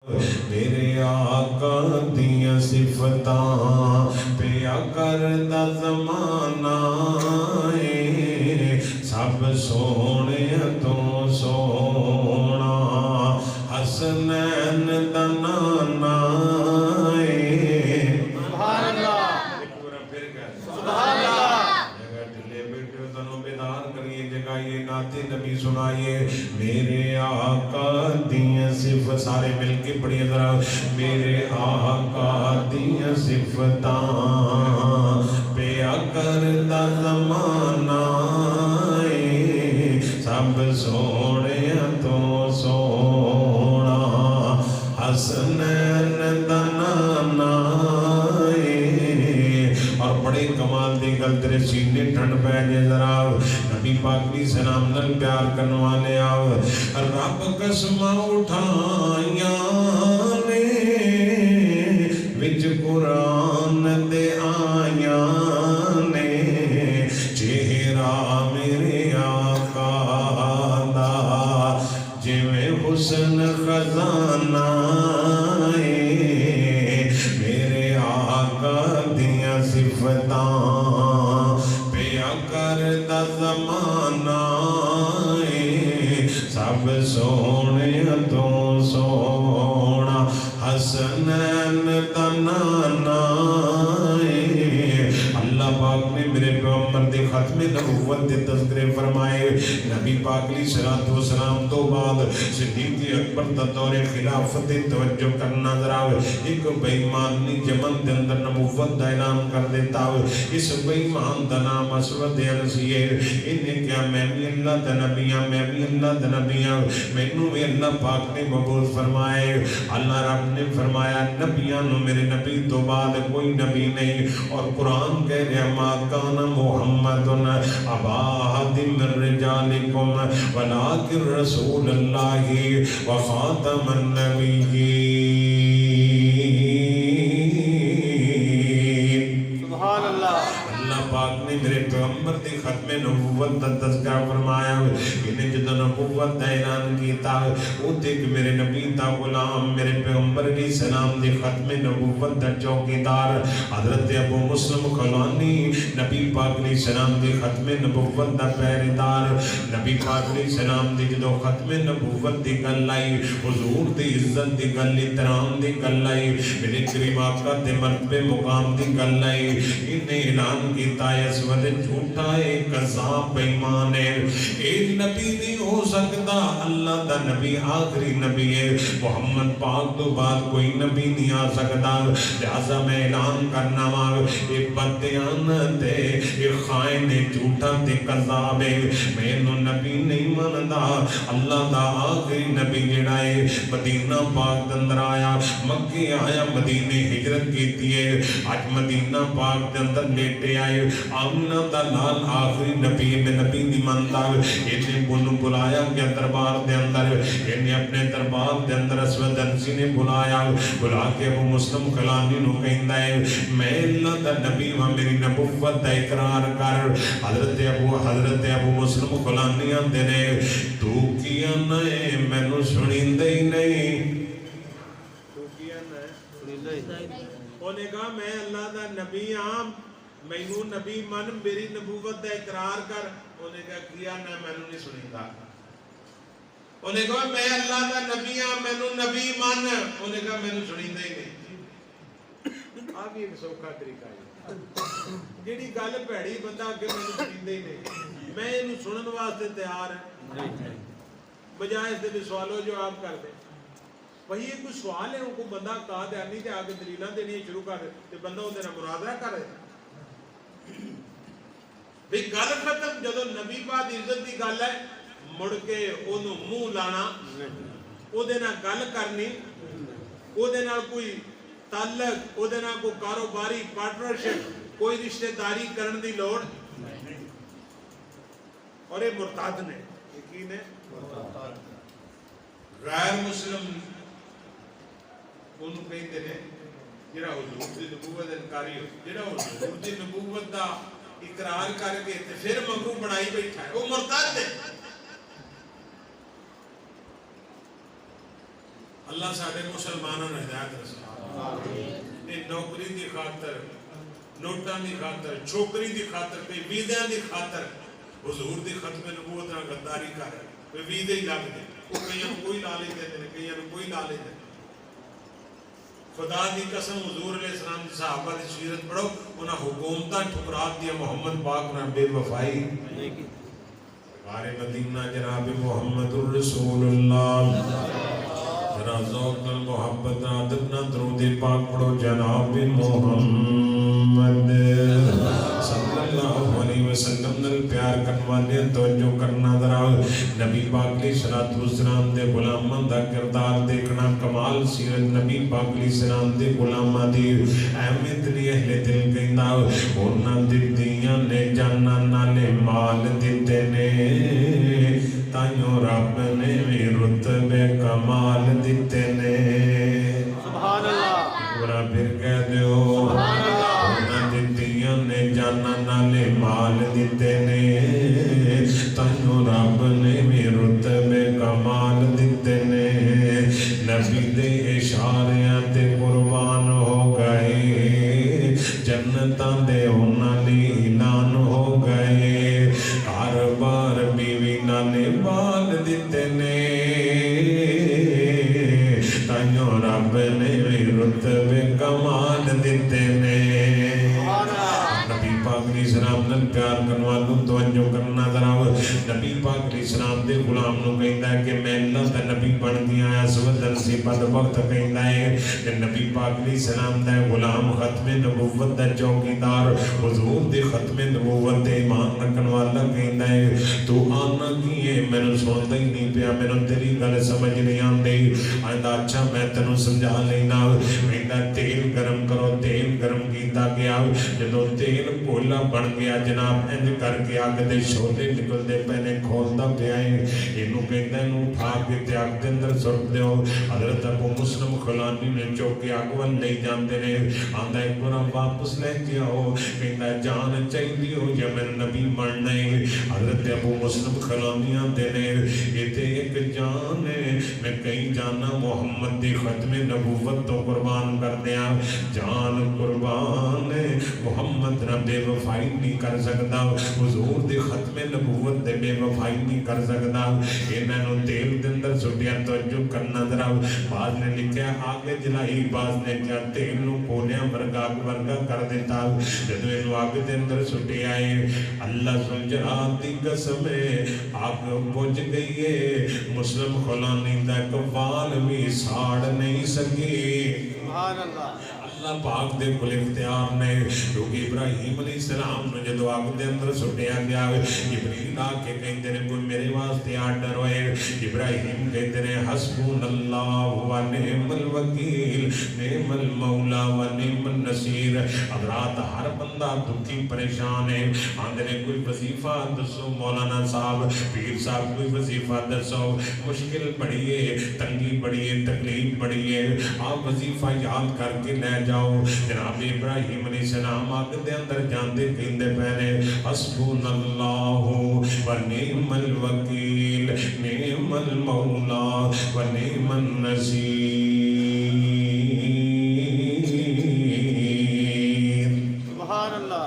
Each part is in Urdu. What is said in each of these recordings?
میرے آقا دیاں صفتاں پیا کردا زمانہ اے سب سونے تو سونا حسنین دا نانا اے سبحان اللہ ایک بار پھر کہہ سبحان اللہ جگہ ڈلے بیٹھے تنوں بیدار کریے جگائیے نعت نبی سنائیے میرے آقا دیاں صفت سارے مل کے پڑھیے ذرا میرے آقا دیاں صفتاں پیا کردا زمانہ اے سب سونے تو سونا حسنین دا نانا اے اور بڑے کمال دی گل تیرے سینے ٹھنڈ پہ جے ذرا نبی پاک بھی سلام نل پیار کرنوانے آو رب قسمہ اٹھائیاں نے وچ قرآن دے آیاں نے چہرہ میرے آقا دا جویں حسن خزانہ اے میرے آقا دیاں صفتاں پیا کردا زمانہ اے سب سونے تو سونا حسنین دا نانا اے اللہ پاک نے میرے پیغمبر دے ختم نبوت دے تذکرے فرمائے نبی پاک علیہ الصلوۃ والسلام تو بعد صدیق اکبر دا دور خلافت توجہ کرنا ذرا ایک بے ایمان نے یمن دے اندر نبوت دا اعلان کر دیتا اس بے ایمان دا نام اسود عنسی ہے انہیں کیا میں بھی اللہ دا نبی ہوں میں بھی اللہ دا نبی ہوں مینوں بھی اللہ پاک نے مبعوث فرمائے اللہ رب نے فرمایا نبیاں نو میرے نبی تو بعد کوئی نبی نہیں اور قرآن کہہ رہا ما کان محمد ابا احد من رجالکم ولکن رسول اللہ وخاتم النبیین سبحان اللہ اللہ پاک نے میرے پیغمبر دی ختم نبوت دا تذکرہ فرمایا انہیں جدو نبوت دا اعلان کیتا وہ دیکھ میرے نبی دا غلام میرے پیغمبر علیہ السلام دی ختم نبوت دا چوکیدار حضرت ابو مسلم خلانی نبی پاک علیہ السلام دی ختم نبوت دا پہریدار نبی پاک علیہ السلام دی جدو ختم نبوت دی گل آئی حضور دی عزت دی گل احترام دی گل آئی میرے کریم آقا دے مرتبے مقام دی گل آئی انہیں اعلان کیتا ہے اسود جھوٹا ہے قذاب بے ایمان ہے ایک نبی نہیں ہو سکتا اللہ دا نبی آخری نبی ہے محمد پاک تو بعد کوئی نبی نہیں آ سکتا لہذا میں اعلان کرنا ماں ایک بدیانت ہے ایک خائن ہے جھوٹا تے قذاب ہے میں نو نبی نہیں ماندا اللہ دا آخری نبی جڑا ہے مدینہ پاک اندر آیا مکے آیا مدینے ہجرت کیتی ہے آج مدینہ پاک دے اندر لیٹے آئے آمنہ دا لال آخری نبی میں نبی نہیں مانتا انہیں بنو بلایا کہ دربار دے اندر انہیں اپنے دربار دے اندر اسود عنسی نے بلایا بلا کے ابو مسلم خلانی نو کہندا ہے میں اللہ دا نبی ہوں میری نبوت دا اقرار کر حضرت ابو مسلم خلانی آندے نے تو کیا نئے میں نو سنیندے ہی نہیں تو کیا نئے سنیندے ہی نہیں انہیں کہا میں اللہ دا نبی ہوں مینوں نبی من میری نبوت دا اقرار کر انہیں کہا نہ مینوں نہیں سنیندہ انہیں کہا میں اللہ دا نبی ہوں مینوں نبی من انہیں کہا مینوں سنیندہ ہی نہیں آگے ایک سوکھا طریقہ ہے جیڑی گل بھیڑی بندہ کہ مینوں سنیندہ ہی نہیں میں انہوں سنن واسطے تیار ہے بجائے اس دے سوالو جواب کر دیں وہی ایک کوئی سوال ہے ان کو بندہ کہا دیا نہیں تے آگے دلیلہ دینی شروع کر دے تے بندہ ان دینا مناظرہ کر رہے بھی گل ختم جدو نبی پاک عزت دی گل ہے مڑ کے انہوں منہ لانا او دینا گل کرنی او دینا کوئی تعلق او دینا کوئی کاروباری پارٹنرشپ کوئی رشتہ داری کرن دی لوڑ اور یہ مرتاد نے یقین ہے غیر مسلم انہوں کہتے ہیں جڑا حضور دی نبوت انکاری ہو جڑا حضور دی نبوت دا اقرار کر کے پھر مغرو بنائی بیٹھا ہے وہ مرتد ہے اللہ ساڈے مسلمانوں نے ہدایت رسول یہ نوکری دی خاطر نوٹاں دی خاطر چھوکری دی خاطر کوئی ویزا دی خاطر حضور دی ختم نبوت نال غداری کر کوئی ویزے ہی لگ دے وہ کئیاں کوئی لا لے دے کئیاں کوئی لا لے دے خدا دی قسم حضور علیہ السلام دی صحابہ دی سیرت پڑھو انہاں حکومتاں ٹھکرات دیا محمد پاک نہ بے وفائی غار مدینہ جناب محمد الرسول اللہ ذرا ذوق نال محبت نال ادب نال درود پاک پڑھو جناب محمد صلی اللہ علیہ وسلم نال پیار کرن والے توجہ کرنا ذرا نبی پاک علیہ الصلوۃ والسلام دے غلاماں دا کردار دیکھنا کمال سیرت نبی پاک علیہ السلام دے غلاماں دی اہمیت نہیں اہل دل کہندا انہاں دتیاں نے جاناں نالے مال دتے نے تائیوں رب نے بھی رتبے کمال دیتے نے سبحان اللہ پورا پھر کہہ دیو سبحان اللہ انہاں دتیاں نے جانا نالے مال دیتے نے تائیوں رب نے بھی رتبے کمال دیتے نے نبی دے اشاریاں تے قربان ہو گئے جنتاں دے انہاں لی اعلان ہو گئے کاروبار بیوی نالے بال دیتے نے تائیوں رب نے بھی رتبے کمال دیتے نے نبی پاک علیہ السلام نال پیار کرن والوں توجہ کرنا ذرا نبی پاک علیہ السلام دے غلام نو کہندا ہے کہ میں اللہ دا نبی بن گیا ہاں سودن سی بدبخت کہندا ہے کہ نبی پاک علیہ السلام دا غلام ختم نبوت دا چوکیدار حضور دے ختم نبوت تے ایمان رکھن والا کہندا ہے تو آنا کی ہے مینوں سندا ہی نہیں پیا مینوں تیری گل سمجھ نہیں آندی آندا اچھا میں تینوں سمجھا لینا کہندا تیل گرم کرو تیل گرم کیتا گیا جدوں تیل کوئلہ بن گیا جناب انج کر کے آگ دے شولے نکل دے پہنے کھولدا پیا ہے اینوں کہندا اینوں اٹھا کے تے آگ دے اندر سٹ دیو حضرت ابو مسلم خلانی نے چوک کے آگ ول لے جاندے نے آندا ایک بار واپس لے کے آؤ کہندا جان چاہیے ہو یا میں نبی مرنا ہے حضرت ابو مسلم خلانی آندے نے یہ تے ایک جان ہے میں کئی جانا محمد دی ختم نبوت تو قربان کر دیا جان قربان ہے محمد نہ بے وفائی نہیں کر سکتا حضور دے ختم نبوت دے بے وفائی نہیں کر سکتا یہ میں نو تیل دے اندر سٹیا توجہ کرنا ذرا بعض نے لکھیا آگ جلائی بعض نے کیا تیل نو کونیاں ورگا کر دیتا جدو یہ آگ دے اندر سٹیا ہے اللہ سلجرات دی قسم ہے آگ بجھ گئی ہے مسلم خلانی دا کفال بھی ساڑ نہیں سکی سبحان اللہ اللہ پاک دے کل اختیار نے کیونکہ ابراہیم علیہ السلام نے جدو آگ دے اندر سٹیا گیا جبریل آ کے کہتے ہیں کوئی میرے واسطے آرڈر ہوئے ابراہیم کہتے ہیں حسبون اللہ و نعم الوکیل نعم المولا و نعم النصیر حضرات ہر بندہ دکھی پریشان ہے آندھنے کوئی وظیفہ دسو مولانا صاحب پیر صاحب کوئی وظیفہ دسو مشکل بڑی ہے تنگی بڑی ہے تکلیف بڑی ہے آپ وظیفہ یاد کر کے لے جاؤ جناب ابراہیم علیہ السلام آگ دے اندر جاندے کہندے پہنے حسبون اللہ و نعم الوکیل نعم المولا و نعم النصیر سبحان اللہ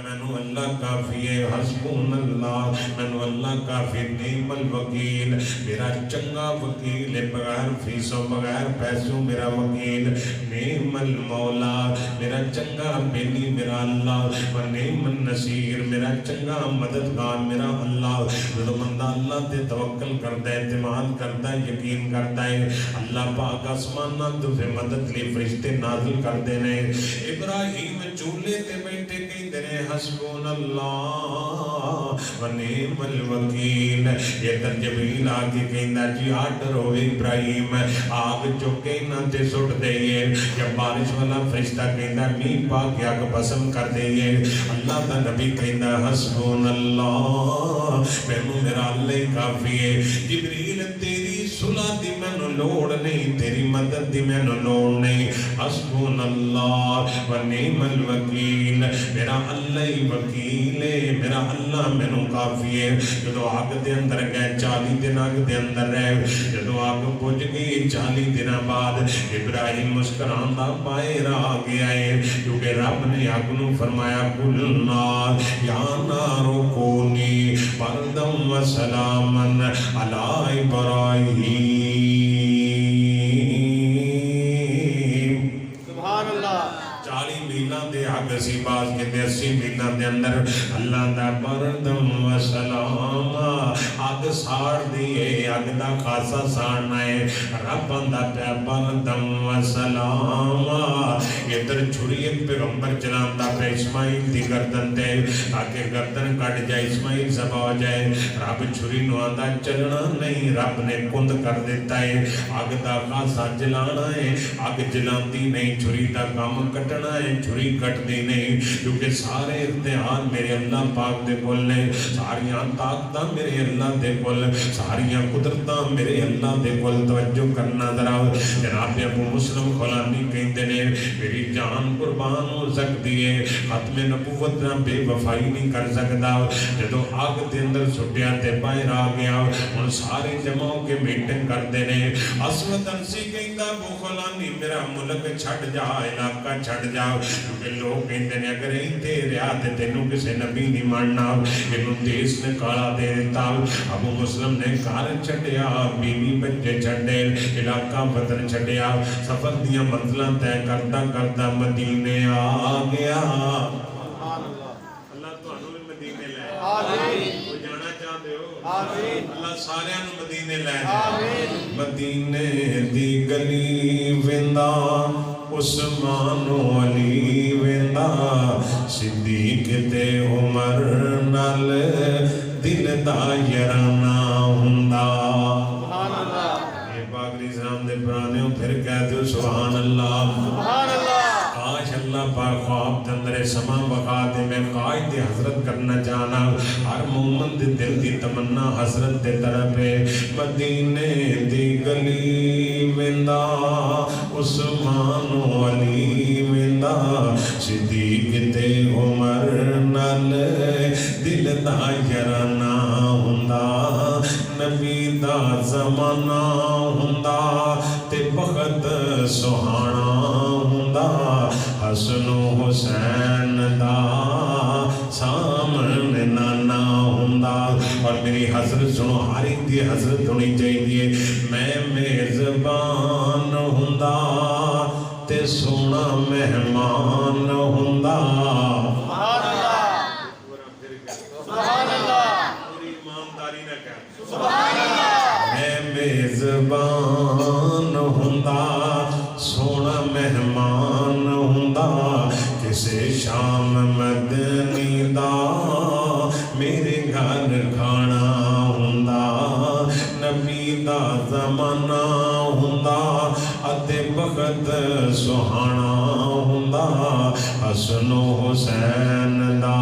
مینو اللہ کافی ہے حسبون اللہ مینو اللہ کافی نعم الوکیل میرا چنگا وکیل ہے بغیر فیسوں بغیر پیسوں میرا وکیل نعم المولا میرا چنگا بیلی میرا اللہ و نعم النصیر میرا چنگا مددگار میرا اللہ جو بندہ اللہ تے توکل کرتا ہے اعتماد کرتا ہے یقین کرتا ہے اللہ پاک آسماناں تو پھر مدد لی فرشتے نازل کرتے ہیں ابراہیم چولہے تے بیٹھے کہندے نے حسبون اللہ و نعم الوکیل یہ در جبریل آگے کہندا جی آرڈر ہو ابراہیم آگ چکے نہ تے سٹ دئیے یا بارش والا فرشتہ کہندا میہ پا کے آگ بسم کر دئیے اللہ کا نبی کہندا حسبون اللہ مینوں میرا اللہ کافی ہے جبریل تیری صلح دی مینوں لوڑ نہیں تیری مدد دی مینوں لوڑ نہیں حسبون اللہ و نعم الوکیل میرا اللہ ہی وکیل ہے میرا اللہ مینوں کافی ہے جدو آگ دے اندر گئے 40 دن آگ دے اندر رہے جدو آگ پہنچ گئی 40 دن بعد ابراہیم مسکران دا باہر آ گیا ہے کیونکہ رب نے آگ نو فرمایا قلنا یا نار کونی بردم و سلامن علی ابراہیم سبحان اللہ 40 میلان دے آگ سی باز کے دے 80 میلان دے اندر اللہ دا بردم و سلام آگ ساڑ دیئے آگ دا خاصا ساڑنا ہے رب دا پہ بردم و سلام ادھر چھری ایک پیغمبر چلاندہ پہ اسماعیل دی گردن دے تاکہ گردن کٹ جائے اسماعیل زبا ہو جائے رب چھری نواندہ چلنا نہیں رب نے کند کر دیتا ہے آگ دا خاصا جلانا ہے آگ جلاندی نہیں چھری دا کام کٹنا ہے چھری کٹ دی نہیں کیونکہ سارے ارتحال میرے اللہ پاک دے کول نے ساریاں طاقتاں میرے اللہ دے کول ساریاں قدرتاں میرے اللہ دے کول توجہ کرنا ذرا جناب ابو مسلم خولانی کہتے نے میری جان قربان ہو سکتی ہے ختم نبوت نہ بے وفائی نہیں کر سکتا جدو آگ دے اندر سٹیا تے باہر آ گیا ان سارے جماؤں کے میٹنگ کرتے نے اسود انسی کہتا ابو خولانی میرا ملک چھڑ جا علاقہ چھڑ جا کیونکہ لوگ کہتے ہیں اگر ہی تیرے آتے تینوں کسے نبی نہیں ماننا انہوں دیس نے کالا دے دیتا ابو مسلم نے کار چھڑیا بیوی بچے چھڑے علاقہ وطن چھڑیا سفر دیا منزلہ تے کرتا کرتا مدینے آ گیا اللہ تو انہوں نے مدینے لائے کوئی جانا چاہتے ہو اللہ سارے انہوں مدینے لائے مدینے دی گلی ویندہ عثمان و علی ویندا صدیق تے عمر نال دل دا یرانا ہوندا سبحان اللہ یہ پاک نظام دے پرانیوں پھر کہہ دو سبحان اللہ سبحان اللہ کاش اللہ پاک خواب دندر سما بقا دے میں قائد حضرت کرنا چاہنا ہر مومن دے دل دی تمنا حضرت دے طرف مدینے دی گلی ویندا عثمان و علی ویندا صدیق تے عمر نال دل دا یرانا ہوندا نبی دا زمانہ ہوندا تے بخت سہانا ہوندا حسن و حسین دا سامنے نانا ہوندا اور میری حضرت سنو ہر ایک دی حضرت ہونی چاہیے میں میزبان ہوندا تے سونا مہمان ہوندا سبحان اللہ سبحان اللہ پوری ایمانداری نہ کہہ سبحان اللہ میں میزبان ہوندا سونا مہمان ہوندا کسے شام مدنی دا میرے گھر کھانا ہوندا نبی دا زمانہ ہوندا اتے بخت سہانا ہوندا حسن و حسین دا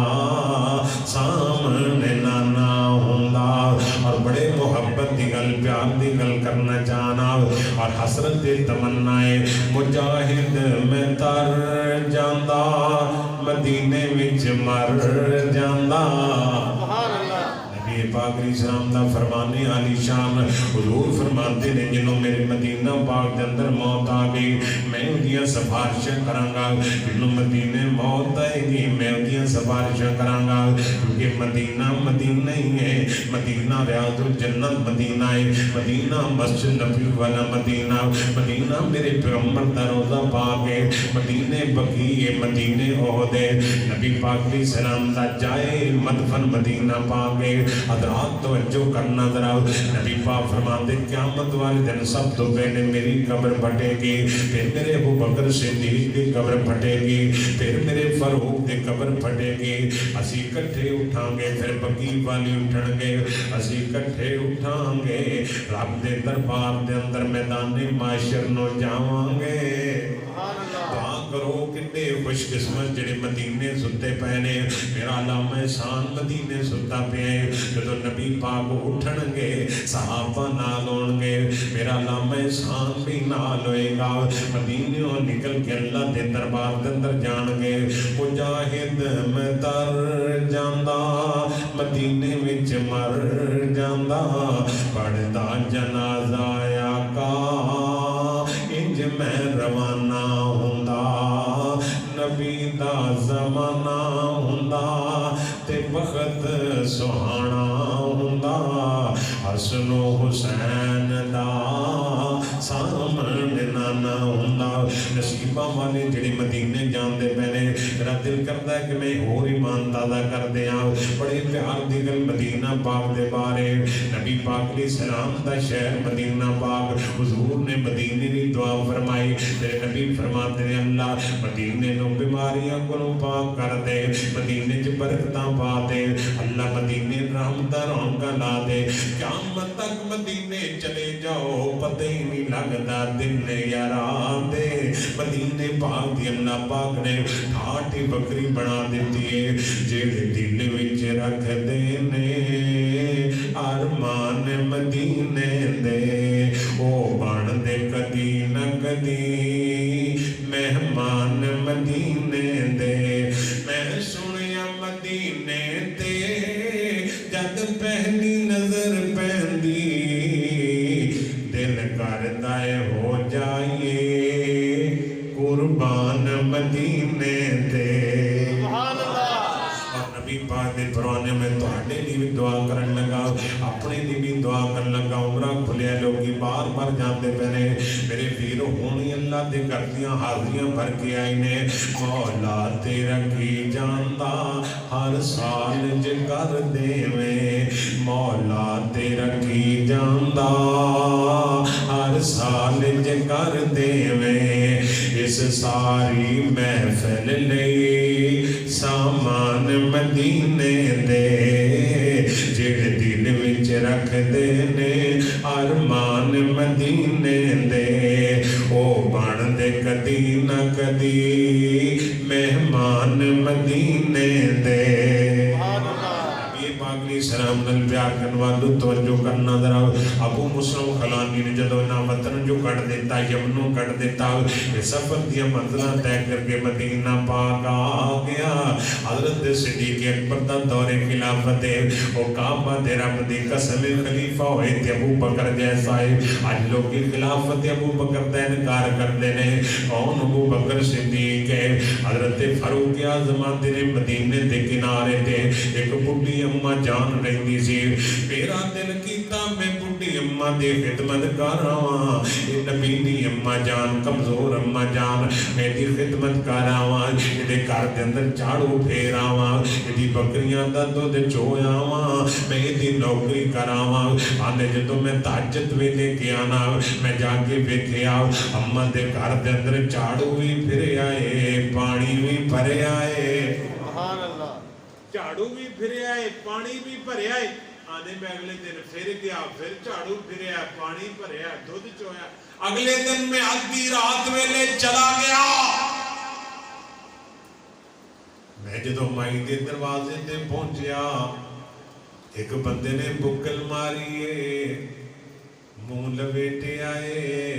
سامنے نانا ہوندا اور بڑے محبت دی گل پیار دی گل کرنا چاہنا اور حسرت دی تمنا ہے مجاہد میں تر جاندا مدینے وچ مر جاندا سبحان اللہ نبی پاک علیہ السلام دا فرمانے علی شان حضور فرماتے نے جنہوں میرے مدینہ پاک دے اندر موت آ گئی میں انہیاں سفارشیں کرانگا جنہوں مدینہ موت آئے گی میں انہیاں سفارشیں کرانگا کیونکہ مدینہ مدینہ ہی ہے مدینہ ریاض الجنت مدینہ ہے مدینہ مسجد نبی والا مدینہ مدینہ میرے پیغمبر دا روضہ پاک ہے مدینہ بقی ہے مدینہ عہد ہے نبی پاک علیہ السلام دا جائے مدفن مدینہ پاک ہے حضرات توجہ کرنا ذرا نبی پاک فرماتے قیامت والے دن سب تو پہلے میری قبر پھٹے گی پھر میرے ابو بکر صدیق کی قبر پھٹے گی پھر میرے فاروق کی قبر پھٹے گی اسی کٹھے اٹھائیں گے پھر بقی والی اٹھن گے اسی کٹھے اٹھائیں گے رب دے دربار دے اندر میدان معاشر نو جاواں گے کرو کنے خوش قسمت جڑے مدینے ستے پے نے میرا علامہ احسان مدینے ستا پیا جدو نبی پاک اٹھن گے صحابہ نال ہون گے میرا علامہ احسان بھی نال ہوئے گا مدینوں نکل کے اللہ دے دربار دے اندر جان گے مجاہد میں تر جاندہ مدینے وچ مر جاندہ پڑھدا جنازہ آقا انج میں روانہ ہوندا نبی دا زمانہ ہوندا تے وقت سہانا ہوندا حسن و حسین دا سامنے نانا ہوندا نصیبہ والے جڑے مدینے جاندے پہنے میرا دل کرتا ہے کہ میں اور ایمان تازہ کر دیا بڑے پیار دی گل مدینہ پاک دے بارے نبی پاک علیہ السلام دا شہر مدینہ پاک حضور نے مدینے دی دعا فرمائی تیرے نبی فرماتے ہیں اللہ مدینے نو بیماریاں کو پاک کر دے مدینے چ برکتاں پا دے اللہ مدینے رحمتاں رونقاں لا دے قیامت تک مدینے چلے جاؤ پتہ ہی نہیں لگتا دل نے یاران دے مدینے پاک دی اللہ پاک نے ٹھاٹی بکری بنا دیتی ہے جیڑے دل وچ رکھ دینے ارمان مدینے دے او بن دے کدی نہ کدی مہمان مدینے دے میں سنیا مدینے تے جد پہلی نظر پہندی دل کردا ہے ہو جائیے قربان مدینے تے سبحان اللہ اور نبی پاک دے پرانے میں تہاڈے لیے بھی دعا کرن لگا اپنے لیے بھی دعا کرن لگا عمرہ کھلیا لوگی بار بار جاندے پہنے میرے پیر ہونی اللہ دے کردیاں حاضریاں بھر کے آئی نے مولا تیرا کی جاندا ہر سال جے کر دے میں مولا تیرا کی جاندا ہر سال جے کر دے میں اس ساری محفل لئی سامان مدینے دے جڑے دل وچ رکھ دے نے ارمان مدینے دے او بن دے کدی نہ کدی مہمان مدینے دے پاک علیہ السلام نل پیار کرنے والو توجہ کرنا ذرا ابو مسلم خلانی نے جدو نا وطن جو کٹ دیتا یمنوں کٹ دیتا یہ سفر دیا منزلہ طے کر کے مدینہ پاک آ گیا حضرت صدیق اکبر دا دور خلافت او کعبہ دے رب دی قسم خلیفہ ہوئے تھے ابو بکر جیسا ہے آج لوگ کی خلافت ابو بکر دا انکار کر دینے کون ابو بکر صدیق ہے حضرت فاروق اعظم دے مدینے دے کنارے تے ایک بڑھی اماں جان رہی سی میرا دل کیتا میں بڑھی اماں دی خدمت کراواں اے نبی دی اماں جان کمزور اماں جان میں دی خدمت کراواں اے گھر دے اندر جھاڑو پھیراواں اے بکریاں دا دودھ چویاواں میں دی نوکری کراواں آنے جدوں میں تہجد ویلے کے آنا میں جا کے ویکھیا اماں دے گھر دے اندر جھاڑو بھی پھر آئے پانی بھی بھر آئے سبحان اللہ جھاڑو بھی پھرے آئے پانی بھی بھرے آئے آنے میں اگلے دن پھر گیا پھر جھاڑو پھرے آئے پانی بھرے آئے دودھ چویا اگلے دن میں آدھی رات ویلے چلا گیا میں جدو مائی دے دروازے تے پہنچیا ایک بندے نے بکل ماری منہ لویٹے آئے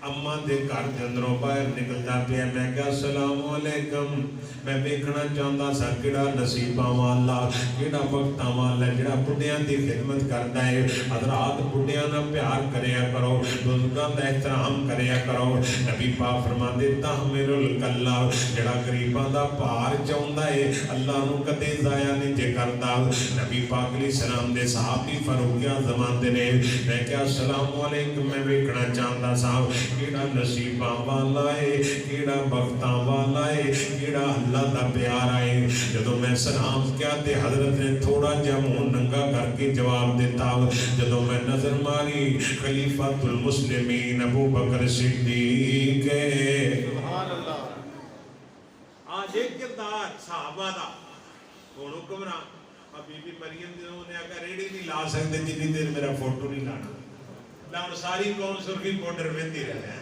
اماں دے گھر دے اندروں باہر نکلدا پیا میں کہا السلام علیکم میں ویکھنا چاہندا سا کیڑا نصیباں والا کیڑا وقتاں والا جڑا بڈھیاں دی خدمت کردا ہے حضرات بڈھیاں نال پیار کریا کرو بزرگاں دا احترام کریا کرو نبی پاک فرماندے تحمل الکلا جڑا غریباں دا بھار چاہندا ہے اللہ نو کدے ضائع نہیں جے کردا نبی پاک علیہ السلام دے صحابی فاروق اعظم دے نے میں کہا السلام علیکم میں ویکھنا چاہندا سا کیڑا نصیباں والا ہے کیڑا بختاں والا ہے کیڑا اللہ دا پیارا ہے جدو میں سلام کیا تے حضرت نے تھوڑا جا منہ ننگا کر کے جواب دیتا جدو میں نظر ماری خلیفۃ المسلمین ابو بکر صدیق سبحان اللہ آج ایک کردار صحابہ دا ہن حکمراں بی بی مریم دے نے اگر ریڑی نہیں لا سکتے جتنی دیر میرا فوٹو نہیں لانا ساری قوم سرخی پاؤڈر ویندی رہے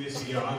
VCR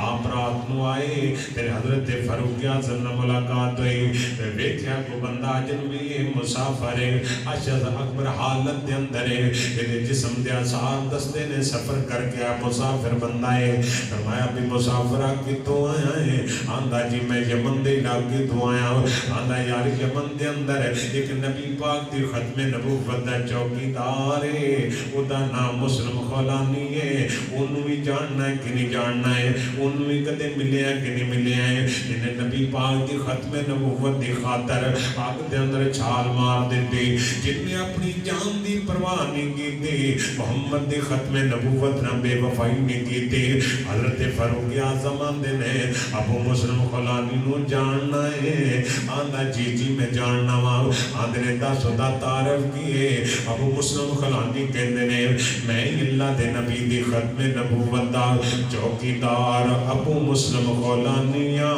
آپ رات نو آئے تیرے حضرت فاروق اعظم نال ملاقات ہوئی ویکھیا کو بندہ جنوی مسافر ہے اشد اکبر حالت دے اندر ہے یہ جسم دے آثار دستے نے سفر کر کے آپ مسافر بندہ ہے فرمایا بھی مسافرہ کی تو آیا ہے آندھا جی میں یمن دے علاقے تو آیا ہوں آندھا یار یمن دے اندر ایک نبی پاک دی ختم نبوت دا چوکی دار ہے او دا نام مسلم خولانی ہے انہوں بھی جاننا ہے کہ نہیں جاننا ہے انہوں بھی کدے ملے ہیں کہ نہیں ملے ہیں انہیں نبی پاک دی ختم نبوت دی خاطر آگ دے اندر چھال مار دیتی جن نے اپنی جان دی پرواہ نہیں کی تھی محمد دی ختم نبوت نہ بے وفائی نہیں کی تھی حضرت فاروق اعظم آندے نے ابو مسلم خولانی نو جاننا ہے آندھا جی جی میں جاننا ہوں آندھے نے دا سودا تعارف کیے ابو مسلم خولانی کہندے نے میں اللہ دے نبی دی ختم نبوت دا چوکیدار ابو مسلم خولانیاں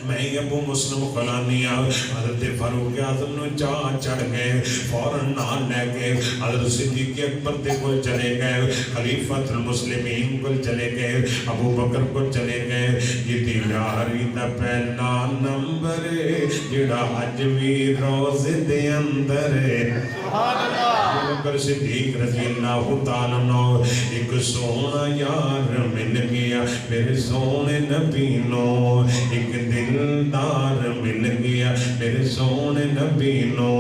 میں ابو مسلم خولانیاں حضرت فاروق اعظم نو چاہ چڑھ گئے فوراں نال لے گئے حضرت صدیق اکبر دے کول چلے گئے خلیفۃ المسلمین کول چلے گئے ابو بکر کول چلے گئے یہ دیاری دا پہلا نمبر جڑا اج وی روزے دے اندر سبحان اللہ ابو بکر صدیق رضی اللہ تعالی عنہ ایک سونا یار مل گیا میرے سونے نبی نو ایک دلدار مل گیا میرے سونے نبی نو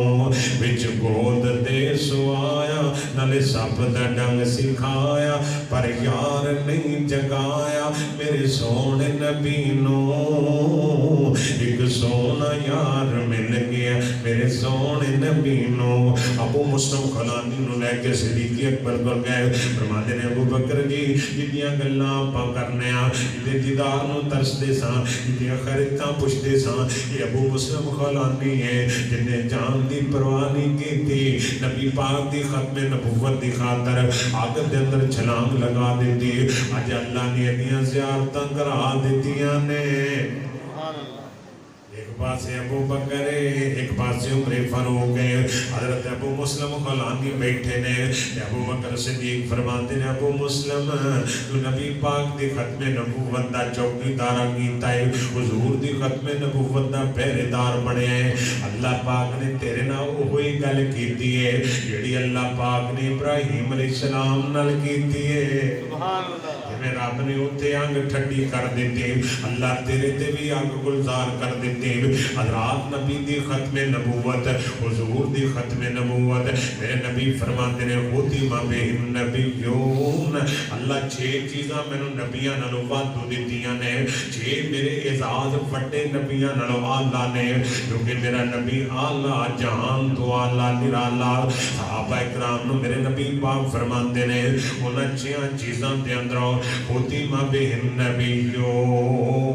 وچ گود دے سوایا نالے سب دا ڈنگ سکھایا پر یار نہیں جگایا میرے سونے نبی نو ایک سونا یار مل گیا میرے سونے نبی نو ابو مسلم خولانی نو لے کے صدیق اکبر پر گئے فرماتے نے ابو بکر جی جتیاں گلاں پا کرنے یہ دیدار نو ترس دے ساں یہ خریدتاں پوچھ دے ساں یہ ابو مسلم خولانی ہے جنہیں جان دی پرواہ نہیں کی تھی نبی پاک دی ختم نبوت دی خاطر آگ دے اندر چھلانگ لگا دیتی آج اللہ نے اتیاں زیارتاں کرا دیتیاں نے ایک پاس ابو بکر ایک پاس عمر فاروق ہے حضرت ابو مسلم خولانی بیٹھے نے ابو بکر صدیق فرماتے ہیں ابو مسلم تو نبی پاک دی ختم نبوت دا چوکی دارہ کیتا ہے حضور دی ختم نبوت دا پہرے دار بڑے ہیں اللہ پاک نے تیرے نا ہوئی گل کیتی ہے جڑی اللہ پاک نے ابراہیم علیہ السلام نال کیتی ہے سبحان اللہ میں رب نے اتے آنگ ٹھنڈی کر دیتے اللہ تیرے تے بھی آنگ گلزار کر دیتے حضرات نبی دی ختم نبوت حضور دی ختم نبوت میرے نبی فرماتے نے ہوتی ما بہم نبیون اللہ 6 چیزاں میں نے نبیاں نلو وعدو دیتیاں نے 6 میرے اعزاز فٹے نبیاں نلو آلہ نے کیونکہ میرا نبی آلہ جہان تو آلہ نرالا صحابہ اکرام نو میرے نبی پاک فرماتے نے انہاں 6 چیزاں دے اندروں ہوتی ما بہم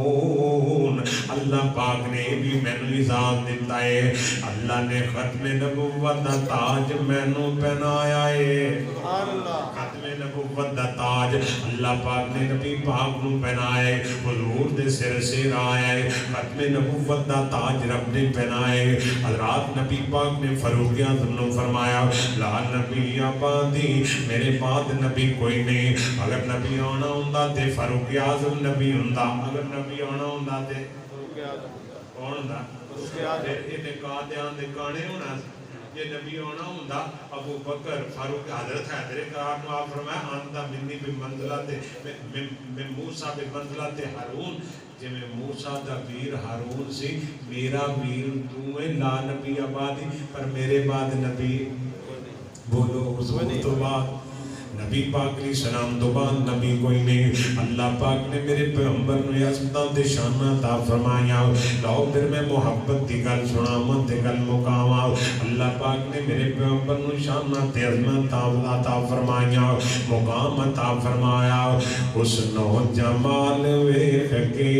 نبیون اللہ پاک نے بھی میں نے اجازت دیتا ہے اللہ نے ختم نبوت دا تاج میں نے پہنایا ہے سبحان اللہ ختم نبوت دا تاج اللہ پاک نے نبی پاک نو پہنایا ہے حضور دے سر سے رایا ہے ختم نبوت دا تاج رب نے پہنایا ہے حضرات نبی پاک نے فاروق اعظم نو فرمایا لا نبی آبادی میرے بعد نبی کوئی نہیں اگر نبی آنا ہوندا تے فاروق اعظم نبی ہوندا اگر نبی آنا ہوندا تے کون ہوندا یہ قادیان دے گانے ہونا یہ نبی ہونا ہوندا ابو بکر فاروق حضرت حیدر قرار نو آپ فرمایا انتا منی بمنزلت من موسیٰ بمنزلت ہارون جے میں موسیٰ دا ویر ہارون سی میرا ویر تو ہے لا نبی آبادی پر میرے بعد نبی بولو حضور تو بعد نبی پاک علیہ السلام تو بعد نبی کوئی نہیں اللہ پاک نے میرے پیغمبر نے عظمت دے شان عطا فرمایا لاؤ پھر میں محبت دی گل سنا من تے گل مقاما اللہ پاک نے میرے پیغمبر نے شان تے عظمت عطا فرمایا مقام عطا فرمایا حسن و جمال ویکھ کے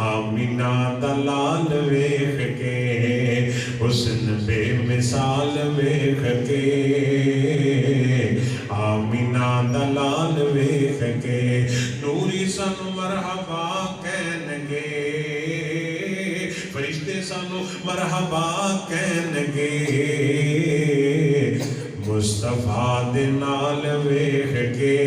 آمینہ دلال ویکھ کے حسن بے مثال ویکھ کے آمینہ دلال ویکھ کے نوری سن مرحبا کہنگے فرشتے سن مرحبا کہنگے مصطفیٰ دے نال ویکھ کے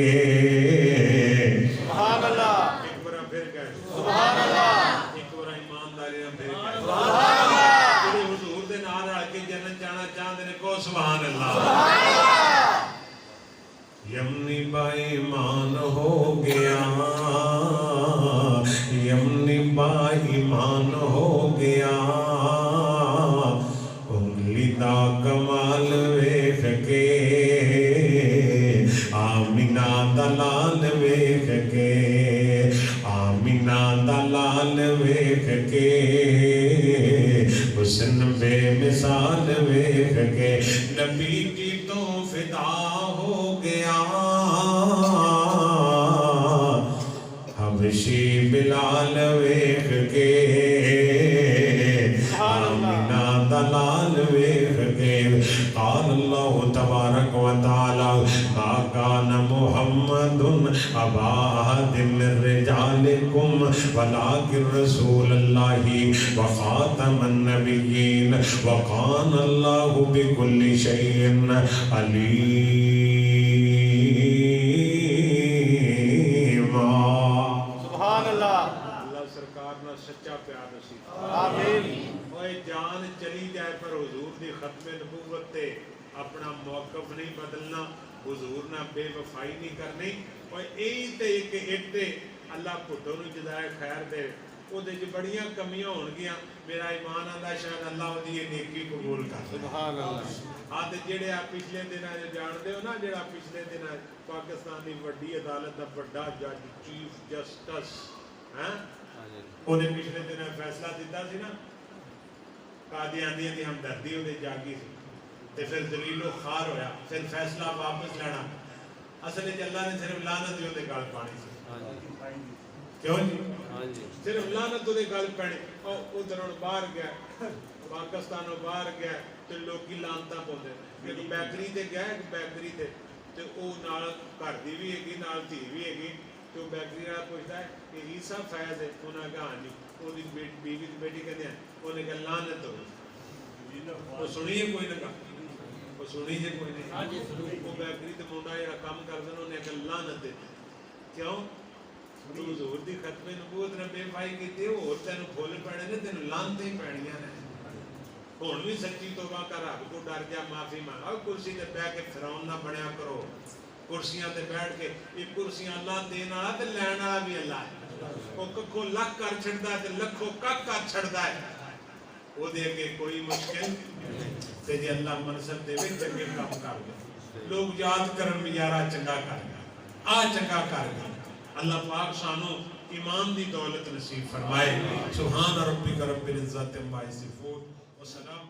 ویکھ کے حسن بے مثال ویکھ کے نبی جی تو فدا ہو گیا حبشی بلال ویکھ کے آمینہ دلال ویکھ کے قال اللہ تبارک و تعالی ما کان محمد ابا احد من رجالکم ولکن رسول اللہ وخاتم النبیین وکان اللہ بکل شیء علیما. سبحان اللہ. اللہ سرکار نہ سچا پیار نصیب آمین. اوے جان چلی جائے پر حضور دی ختم نبوت تے اپنا موقف نہیں بدلنا, حضور نہ بے وفائی نہیں کرنی. اور یہی تے کہ ایٹے اللہ پٹھو نو جزائے خیر دے وہ دے جو بڑیاں کمیاں ہون گیاں میرا ایمان آدھا شاید اللہ وہ دی نیکی قبول کر. سبحان اللہ. آدھے جڑے آپ پچھلے دن جان دے ہو نا, جڑا پچھلے دن پاکستان دی وڈی عدالت دا بڑا جج چیف جسٹس انہیں پچھلے دن فیصلہ دیتا سی نا, قادیانیاں دی ہمدردی انہیں جاگی سی تے پھر ذلیل و خوار ہویا, پھر فیصلہ واپس لینا. اصل اللہ نے صرف لعنت ہی انہیں گل پانی سی. کیوں جی؟ صرف لعنت انہیں گل پانی. ادھر باہر گیا پاکستانوں باہر گیا تو لوکی لعنتاں پاؤندے. ایک بیکری تے گیا, ایک بیکری تے تے او نال گھر دی بھی ہیگی نال دھی بھی ہیگی. تو بیکری والا پوچھتا ہے کہ عیسیٰ فیض ہے؟ انہوں نے کہا ہاں جی. وہ بیوی بیٹی کہتے ہیں انہیں کہا لعنت ہو. وہ سنی ہے کوئی نہ کہا, وہ سنی ہے کوئی نہیں. وہ بیکری تے منڈا جڑا کام کردا انہیں کہا لعنت دے. کیوں؟ تو حضور دی ختم نبوت نے بے وفائی کیتی, اور تینوں پھول پینے نے, تینوں لعنتیں پینیاں نے. ہن بھی سچی توبہ کر, رب کو ڈر جا, معافی مانگ. اور کرسی تے بیٹھ کے فرعون نہ بنیا کرو. کرسیاں تے بیٹھ کے یہ کرسیاں اللہ دین والا تے لین والا بھی اللہ ہے. وہ ککھوں لکھ کر چھڑدا ہے تے لکھوں کک کر چھڑدا ہے. وہ دے کے کوئی مشکل تے جے اللہ منصب دے وچ چنگے کام کر دے. لوگ یاد کرن بھی یارا چنگا کر گیا, آ چنگا کر گیا. اللہ پاک سانو ایمان دی دولت نصیب فرمائے. سبحان ربک رب العزت عما یصفون وسلام